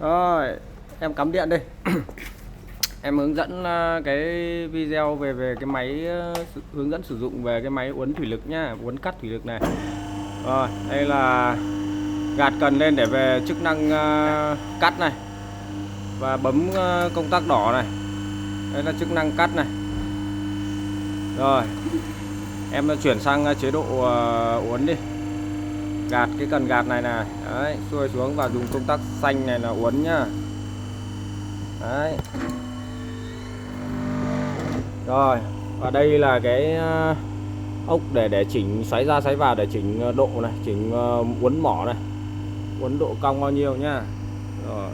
Rồi, em cắm điện đây. Em hướng dẫn cái video về cái máy hướng dẫn sử dụng về cái máy uốn thủy lực nhá, uốn cắt thủy lực này. Rồi, đây là gạt cần lên để về chức năng cắt này. Và bấm công tắc đỏ này. Đây là chức năng cắt này. Rồi, em chuyển sang chế độ uốn đi. Gạt cái cần gạt này này, đấy, xuôi xuống và dùng công tắc xanh này là uốn nhá. Đấy. Rồi, và đây là cái ốc để chỉnh xoáy ra xoáy vào, để chỉnh độ này, chỉnh uốn mỏ này, uốn độ cong bao nhiêu nhá. Rồi.